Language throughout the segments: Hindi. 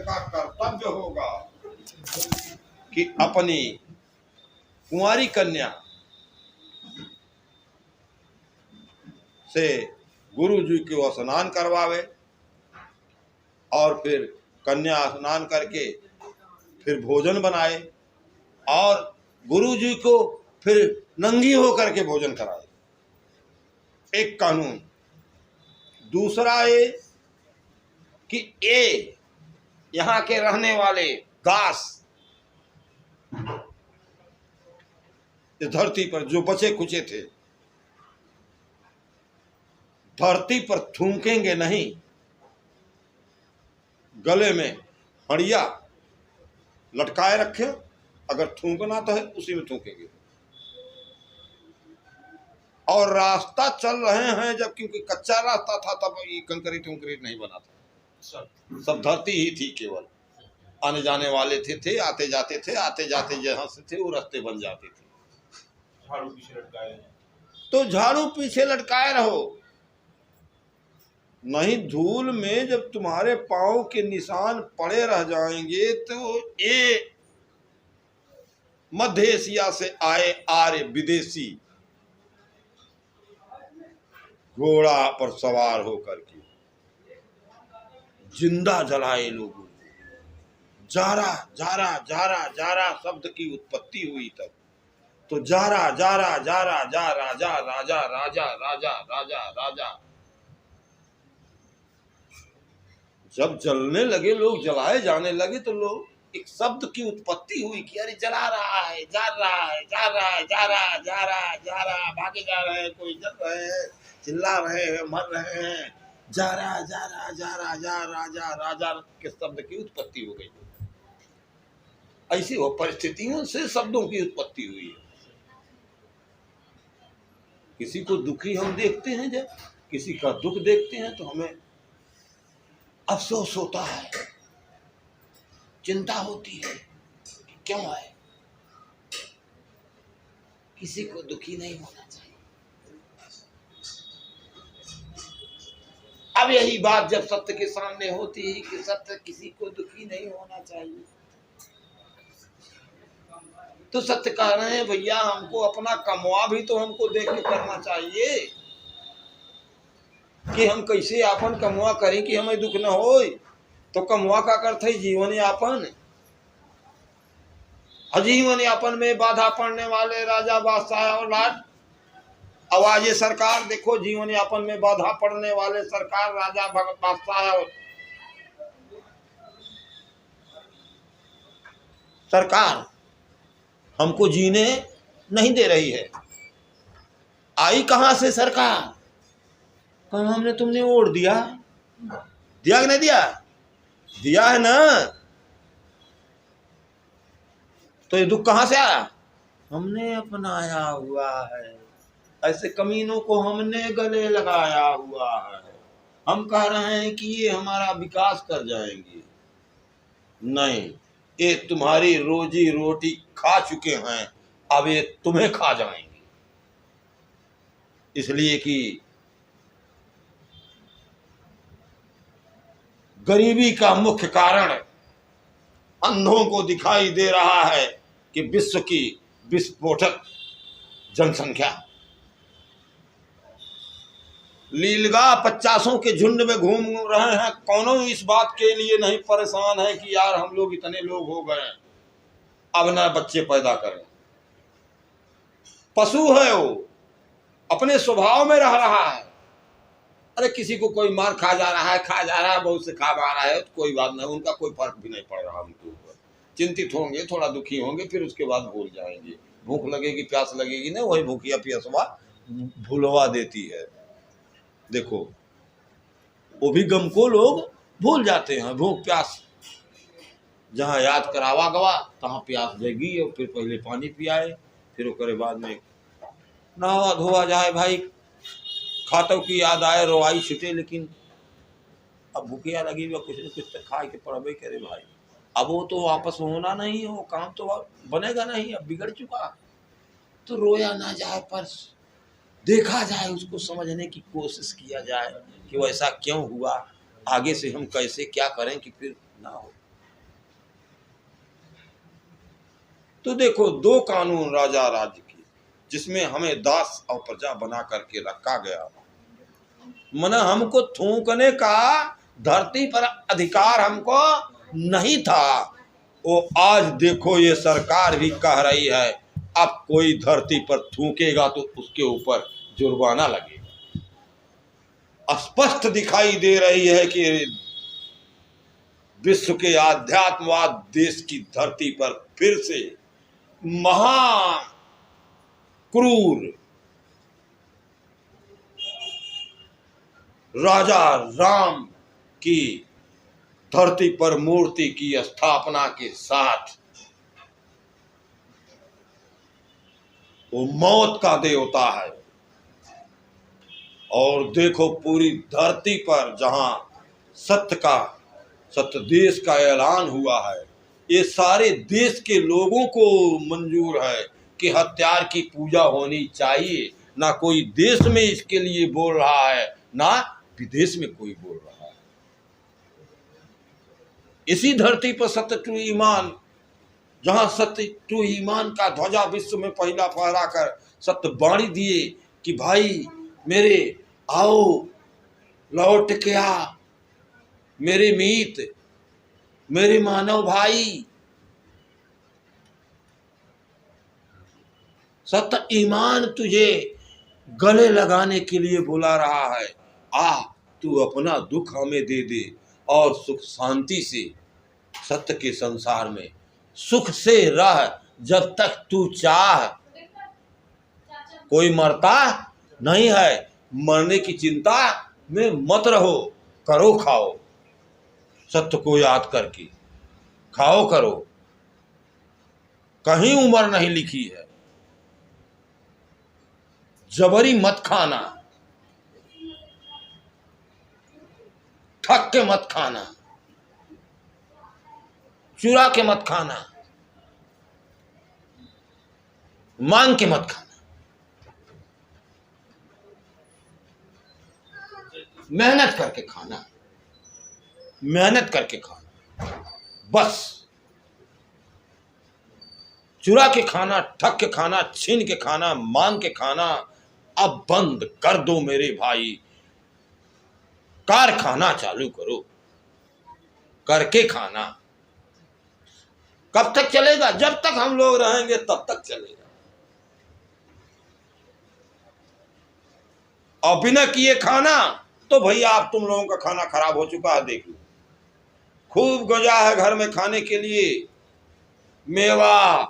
का कर्तव्य होगा कि अपनी कुंवारी कन्या से गुरु जी को स्नान करवावे और फिर कन्या स्नान करके फिर भोजन बनाए और गुरु जी को फिर नंगी होकर के भोजन कराए। एक कानून। दूसरा ये कि ये यहाँ के रहने वाले दास इस धरती पर जो बचे खुचे थे, धरती पर थूकेंगे नहीं, गले में हड़िया लटकाए रखे, अगर थूकना तो है उसी में थूकेंगे। और रास्ता चल रहे हैं जब, क्योंकि कच्चा रास्ता था तब ये कंक्रीट नहीं बना था, सब धरती ही थी, केवल आने जाने वाले थे, आते जाते थे, आते जाते जहां से थे वो रास्ते बन जाते थे। झाड़ू पीछे लटकाए तो झाड़ू पीछे लटकाए रहो, नहीं धूल में जब तुम्हारे पांव के निशान पड़े रह जाएंगे तो ये मध्य एशिया से आए आर्य विदेशी घोड़ा पर सवार होकर के जिंदा जलाए लोगों को। जारा जारा जारा जारा शब्द की उत्पत्ति हुई तब, तो जारा जारा जारा जा राजा राजा राजा राजा राजा राजा, जब जलने लगे लोग, जलाए जाने लगे तो लोग एक शब्द की उत्पत्ति हुई कि अरे जला रहा है, जा रहा है, जा रहा है, जा रहा है, जा रहा है, जा रहा है, भागे जा रहे हैं, कोई जल रहे हैं, चिल्ला रहे हैं, मर रहे हैं, जा रहा जा रहा जा रहा जा राजा राजा के शब्द की उत्पत्ति हो गई। ऐसी वो परिस्थितियों से शब्दों की उत्पत्ति हुई है। किसी को दुखी हम देखते हैं, जब किसी का दुख देखते हैं तो हमें अफसोस होता है, चिंता होती है कि क्यों है। किसी को दुखी नहीं होना चाहिए। अब यही बात जब सत्य के सामने होती है कि सत्य किसी को दुखी नहीं होना चाहिए, तो सत्य कह रहे हैं भैया हमको अपना कमवा भी तो हमको देख के करना चाहिए कि हम कैसे आपन कमवा करें कि हमें दुख न हो। तो कमवा का अर्थ है जीवन यापन। अजीवन यापन में बाधा पड़ने वाले राजा बादशाह और लाट आवाज सरकार, देखो जीवन यापन में बाधा पड़ने वाले सरकार, राजा बादशाह और सरकार हमको जीने नहीं दे रही है। आई कहां से सरकार? कहा हमने तुमने ओढ़ दिया, दिया कि नहीं दिया? दिया है ना। तो ये दुख कहां से आया? हमने अपनाया हुआ है, ऐसे कमीनों को हमने गले लगाया हुआ है। हम कह रहे हैं कि ये हमारा विकास कर जाएंगे, नहीं, ये तुम्हारी रोजी रोटी खा चुके हैं, अब ये तुम्हें खा जाएंगे। इसलिए कि गरीबी का मुख्य कारण अंधों को दिखाई दे रहा है कि विश्व की विस्फोटक जनसंख्या, लीलगा 50 के झुंड में घूम रहे हैं, कौनों इस बात के लिए नहीं परेशान है कि यार हम लोग इतने लोग हो गए, अब ना बच्चे पैदा करें। पशु है वो, अपने स्वभाव में रह रहा है। अरे किसी को कोई मार खा जा रहा है, बहुत से खा रहा है, तो कोई बात नहीं, उनका कोई फर्क भी नहीं पड़ रहा उनके ऊपर। चिंतित होंगे, थोड़ा दुखी होंगे, फिर उसके बाद भूल जाएंगे। भूख लगेगी, प्यास लगेगी ना, वही भूखिया प्यासवा भूलवा देती है। देखो वो भी गम को लोग भूल जाते हैं। भूख प्यास जहाँ याद करावा गवा तहाँ प्यास देगी, और फिर पहले पानी पियाए, फिर उसके बाद में नहावा धोआ जाए। भाई खातों की याद आए, रोवाई छुटे, लेकिन अब भूखिया लगी हुआ कुछ न कुछ तो खा के पड़बे करे भाई। अब वो तो वापस होना नहीं है, वो काम तो बनेगा नहीं, अब बिगड़ चुका। तो रोया ना जाए पर देखा जाए, उसको समझने की कोशिश किया जाए कि वैसा क्यों हुआ, आगे से हम कैसे क्या करें कि फिर ना हो। तो देखो दो कानून राजा राज्य की, जिसमें हमें दास और प्रजा बना करके रखा गया, मना हमको थूकने का धरती पर अधिकार हमको नहीं था। वो आज देखो ये सरकार भी कह रही है अब कोई धरती पर थूकेगा तो उसके ऊपर जुर्माना लगेगा। स्पष्ट दिखाई दे रही है कि विश्व के आध्यात्मवाद देश की धरती पर फिर से महा क्रूर राजा राम की धरती पर मूर्ति की स्थापना के साथ वो मौत का देवता है। और देखो पूरी धरती पर जहां सत्य देश का ऐलान हुआ है, ये सारे देश के लोगों को मंजूर है कि हत्यार की पूजा होनी चाहिए। ना कोई देश में इसके लिए बोल रहा है, ना विदेश में कोई बोल रहा है। इसी धरती पर सत्य टू ईमान, जहां सत्य टू ईमान का ध्वजा विश्व में पहला फहरा कर सत्य बाणी दिए कि भाई मेरे आओ लौट के आ, मेरे मीत, मेरे मानव भाई। सत्य ईमान तुझे गले लगाने के लिए बुला रहा है। आ तू अपना दुख हमें दे दे और सुख शांति से सत्य के संसार में सुख से रह जब तक तू चाह। कोई मरता नहीं है, मरने की चिंता में मत रहो, करो खाओ सत्य को याद करके, खाओ करो, कहीं उम्र नहीं लिखी है। जबरी मत खाना, ठग के मत खाना, चुरा के मत खाना, मांग के मत खाना। मेहनत करके खाना, मेहनत करके खाना, बस। चुरा के खाना, ठग के खाना, छीन के खाना, मांग के खाना अब बंद कर दो मेरे भाई। कारखाना चालू करो, करके खाना। कब तक चलेगा? जब तक हम लोग रहेंगे तब तक चलेगा। और बिना किए खाना तो भैया आप तुम लोगों का खाना खराब हो चुका है। देख लो, खूब गजा है घर में खाने के लिए, मेवा,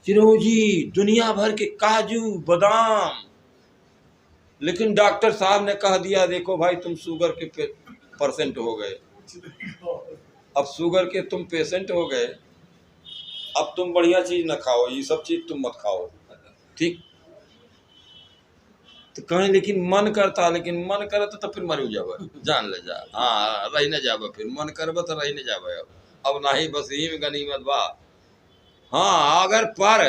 चिरौंजी, दुनिया भर के काजू बादाम, लेकिन डॉक्टर साहब ने कह दिया देखो भाई तुम शुगर के पेशेंट हो गए। अब शुगर के तुम पेशेंट हो गए, अब तुम बढ़िया चीज न खाओ, ये सब चीज तुम मत खाओ, ठीक? तो कहें लेकिन मन करता, लेकिन मन करता तो फिर मर जाब, जान ले जा। हाँ रही न जाब, फिर मन करब तो रही न जाब। अब नहीं बस यही में गनीमत बा। हाँ अगर पर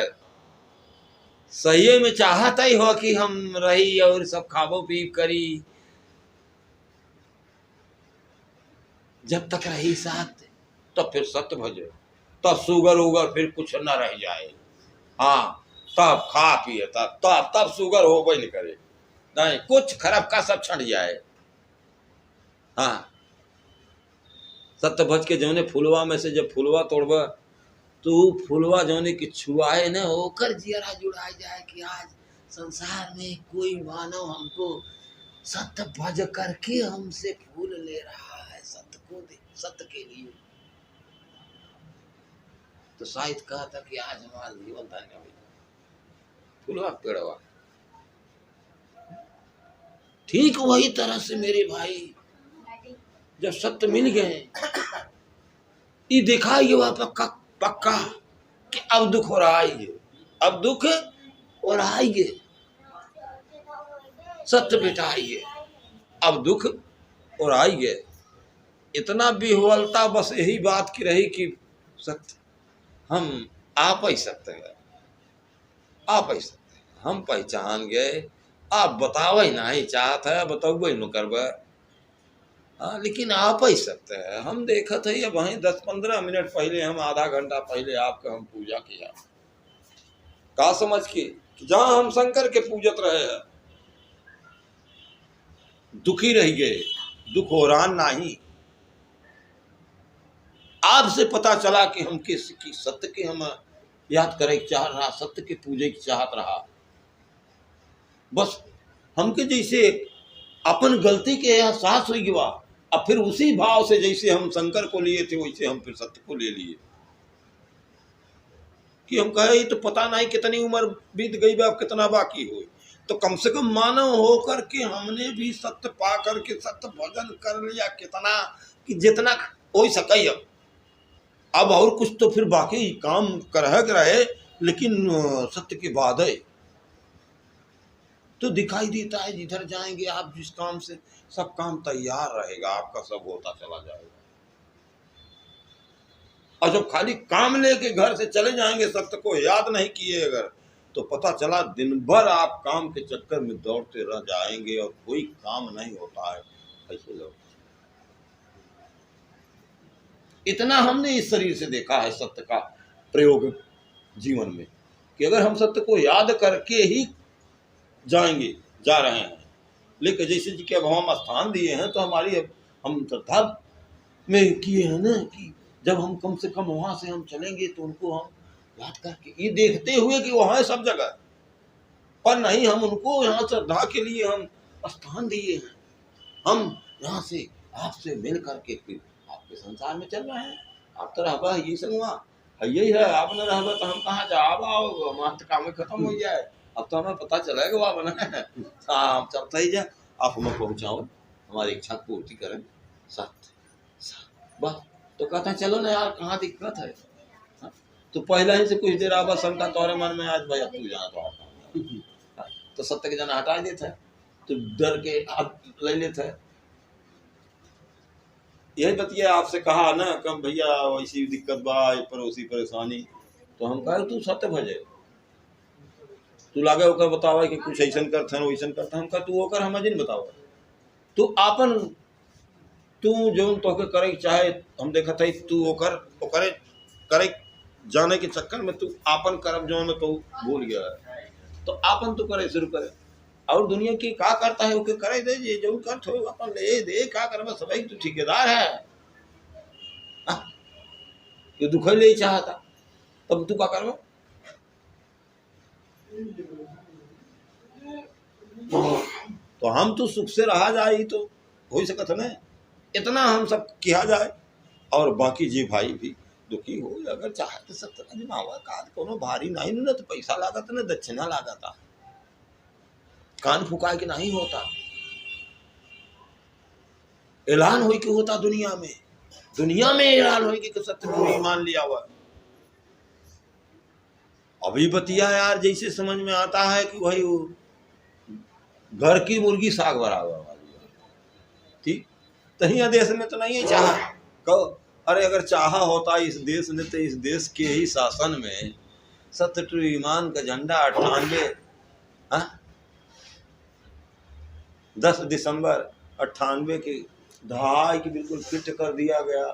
सही में चाहता ही हो कि हम रही और सब खाबो पी करी, जब तक रही साथ तब फिर सत्य भजो, तब शुगर उगर फिर कुछ न रह जाए। हाँ तब खा पिए, तब शुगर हो नहीं करे, नहीं कुछ खराब का सब छट जाए। हाँ सत्य भज के जौने फुलवा में से जब फुलवा तोड़बा तो फुलवा जौने की छुआए न होकर जियरा जुड़ा जाए कि आज संसार में कोई मानव हमको सत्य भज करके हमसे फूल ले रहा है, सत्य को दे, सत्य के लिए। तो शायद कहा था कि आज हमारा जीवन धन्य हो, फुलवा पेड़वा। ठीक वही तरह से मेरे भाई जब सत्य मिल गए, ये देखा ये वह पक्का कि अब दुख हो रहा है, अब दुख हो रहा है, सत्य बेटा है, अब दुख हो रहा है। इतना विह्वलता बस यही बात की रही कि सत्य हम आप ही सत्य है, आप ही सत्य है, हम पहचान गए। आप बताओ ही नहीं चाहत है, बताओ ही न करब। हाँ, लेकिन आप ही सत्य है। हम देखा था ये वहीं 10-15 मिनट पहले, हम आधा घंटा पहले आपका हम पूजा किया, का समझ के कि जहाँ हम शंकर के पूजत रहे हैं, दुखी रह गए, दुख हो रहा नहीं। आपसे पता चला कि हम किस की सत्य के हम याद करे चाह रहा, सत्य के पूजे की चाहत रहा। बस हमके जैसे अपन गलती के एहसास हो गया, अब फिर उसी भाव से जैसे हम शंकर को लिए थे वैसे हम फिर सत्य को ले लिए कि हम कहे तो पता नहीं कितनी उम्र बीत गई बा, कितना बाकी हो, तो कम से कम मानव होकर के हमने भी सत्य पा करके सत्य भजन कर लिया कितना कि जितना हो सके। अब और कुछ तो फिर बाकी काम कर रहे, लेकिन सत्य के बाद है तो दिखाई देता है जिधर जाएंगे आप जिस काम से, सब काम तैयार रहेगा आपका, सब होता चला जाएगा। और जब खाली काम लेके घर से चले जाएंगे, सत्य को याद नहीं किए अगर, तो पता चला दिन भर आप काम के चक्कर में दौड़ते रह जाएंगे और कोई काम नहीं होता है। ऐसे लोग, इतना हमने इस शरीर से देखा है सत्य का प्रयोग जीवन में कि अगर हम सत्य को याद करके ही जाएंगे, जा रहे हैं। लेकिन जैसे जी के अब हम स्थान दिए हैं तो हमारी हम श्रद्धा में किए हैं ना कि जब हम कम से कम वहां से हम चलेंगे तो उनको हम याद करके, ये देखते हुए कि वहां है सब जगह, पर नहीं, हम उनको यहाँ श्रद्धा के लिए हम स्थान दिए हैं। हम यहाँ से आपसे मिल करके फिर आपके संसार में चल रहे हैं। आप तो रहबा ये संगवा यही है, आप न रहबा तो हम कहाँ जाब, आओ हमारा तो काम खत्म हो जाए। अब तो हमें पता चलेगा वहाँ बना है, हम चलता ही जाए, आप हमें पहुँचाओ, हमारी इच्छा पूर्ति करें, सत्य बस। तो कहता है चलो ना यार, कहाँ दिक्कत है। हाँ? तो पहले ही से कुछ देर आवा शंका तोरे मन में आज भैया तू जाना तो आता, तो सत्य के जना हटा देता है, तो डर के आप ले लेता है। यही बतिया आपसे कहा ना कम भैया वैसी दिक्कत बा, पड़ोसी परेशानी, तो हम कहे तू सत्य भजे, तू लागे होकर बतावा कि कुछ ऐसा करते हैं वैसा करते हैं। हम कह तू होकर हम नहीं बतावा, तू आपन तू जो तोके करे चाहे, हम देखा था तू होकर करे करे जाने के चक्कर में तू आपन कर्म जो में तो भूल गया है, तो आपन तू करे शुरू करे, और दुनिया की का करता है ओके करे दे, ये जो कर थो अपन ले दे, का करबा सभी तू ठेकेदार है। ये दुख ले चाहता तब तू का करबा, तो हम तो सुख से रहा जाए तो हो सकत है ना, इतना हम सब किया जाए, और बाकी जी भाई भी दुखी हो अगर चाहते सत्य अजमावा का कोनो भारी नहीं, न तो पैसा लागत न दक्षिणा लागता, कान फुकाए के नहीं होता, ऐलान हो के होता दुनिया में ऐलान हो कि सत्य पूरी मान लिया हुआ। अभी बतिया यार जैसे समझ में आता है कि भाई वो घर की मुर्गी साग बराबर वाली, ठीक तही देश में तो नहीं है चाह कहो, अरे अगर चाहा होता इस देश ने तो इस देश के ही शासन में सत्य टू ईमान का झंडा 98 10 दिसंबर 98 की दहाई की बिल्कुल फिट कर दिया गया।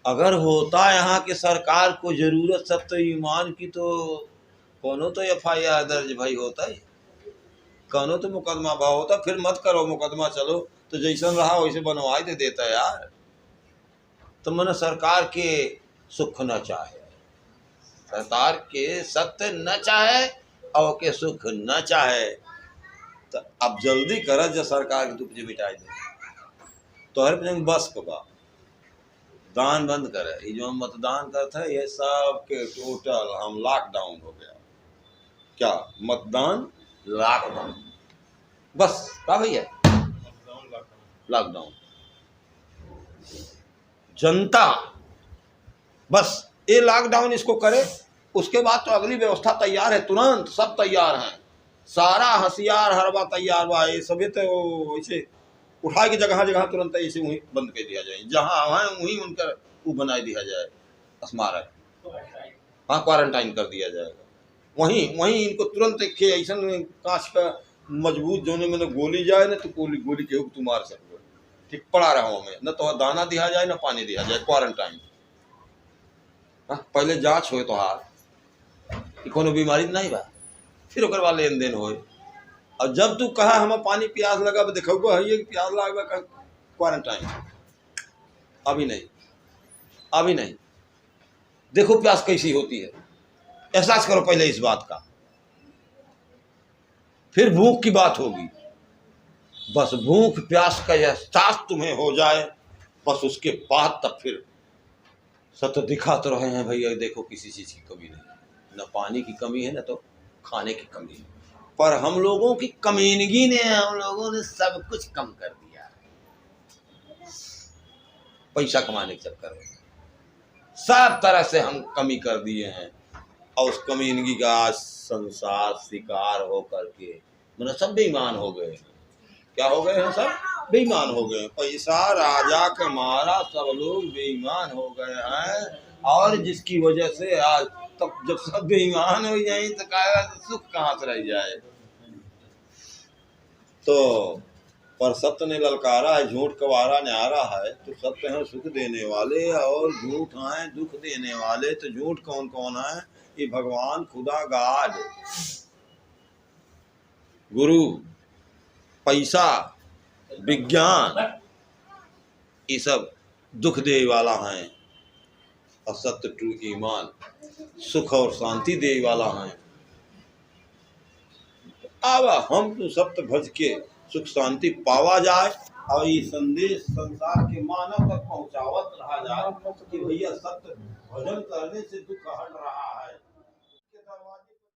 अगर होता यहाँ के सरकार को जरूरत सत्य ईमान की तो कोनो तो FIR दर्ज भाई होता है, कोनो तो मुकदमा भाव होता, फिर मत करो मुकदमा, चलो तो जैसा रहा वैसे बनवाई दे देता है यार। तो मन सरकार के सुख न चाहे, सरकार के सत्य न चाहे और के सुख न चाहे, तो अब जल्दी कर जो सरकार के दुख जो मिटाई दे, तो हर बस को बा दान बंद करे, ये जो हम मतदान करते हैं ये सब के टोटल हम लॉकडाउन हो गया, क्या मतदान लॉकडाउन, बस का भैया लॉकडाउन, जनता बस ये लॉकडाउन इसको करे, उसके बाद तो अगली व्यवस्था तैयार है, तुरंत सब तैयार हैं, सारा हथियार हरबा तैयार बा, ये सभी तो वैसे उठा के जगह जगह तुरंत ऐसे वहीं बंद कर दिया जाए, जहाँ है वहीं उनका वो बना दिया जाए स्मारक, हाँ क्वारंटाइन कर दिया जाएगा, वहीं इनको तुरंत एक ऐसा कांच का मजबूत जोने में गोली जाए ना तो गोली के तू मार सकते, ठीक पड़ा रहो हमें, न तो दाना दिया जाए न पानी दिया जाए, क्वारंटाइन। पहले जांच हो तो हार कि कोनो बीमारी नहीं बा, फिर ओकर बाद लेन देन होए। और जब तू कहा हम पानी प्यास लगा देखो है कि प्यास लगा, क्वारंटाइन। अभी नहीं, अभी नहीं। देखो प्यास कैसी होती है, एहसास करो पहले इस बात का, फिर भूख की बात होगी। बस भूख प्यास का एहसास तुम्हें हो जाए, बस उसके बाद तब फिर सब तो दिखा तो रहे हैं भैया, देखो किसी चीज़ की कमी नहीं, न पानी की कमी है न तो खाने की कमी है। पर हम लोगों की कमीनगी ने, हम लोगों ने सब कुछ कम कर दिया है पैसा कमाने के चक्कर में। सब तरह से हम कमी कर दिए हैं, और उस कमीनगी का आज संसार शिकार हो करके मतलब सब बेईमान हो गए हैं। क्या हो गए हैं? सब बेईमान हो गए। पैसा राजा के मारा सब लोग बेईमान हो गए हैं, और जिसकी वजह से आज तब जब सब बेईमान हो जाए तो कहेगा सुख कहाँ से रह जाए। तो पर सत्य ने ललकारा है, झूठ कवारा न्यारा है। तो सत्य है सुख देने वाले, और झूठ हैं दुख देने वाले। तो झूठ कौन कौन है? ये भगवान खुदा गाड, गुरु, पैसा, विज्ञान, ये सब दुख दे वाला है। और सत्य ट्रू ईमान सुख और शांति दे वाला है। आवा हम तो सत्य भज के सुख शांति पावा जाए, और ये संदेश संसार के मानव तक पहुंचावत रहा जाए कि भैया सत्य भजन करने से दुख हट रहा है।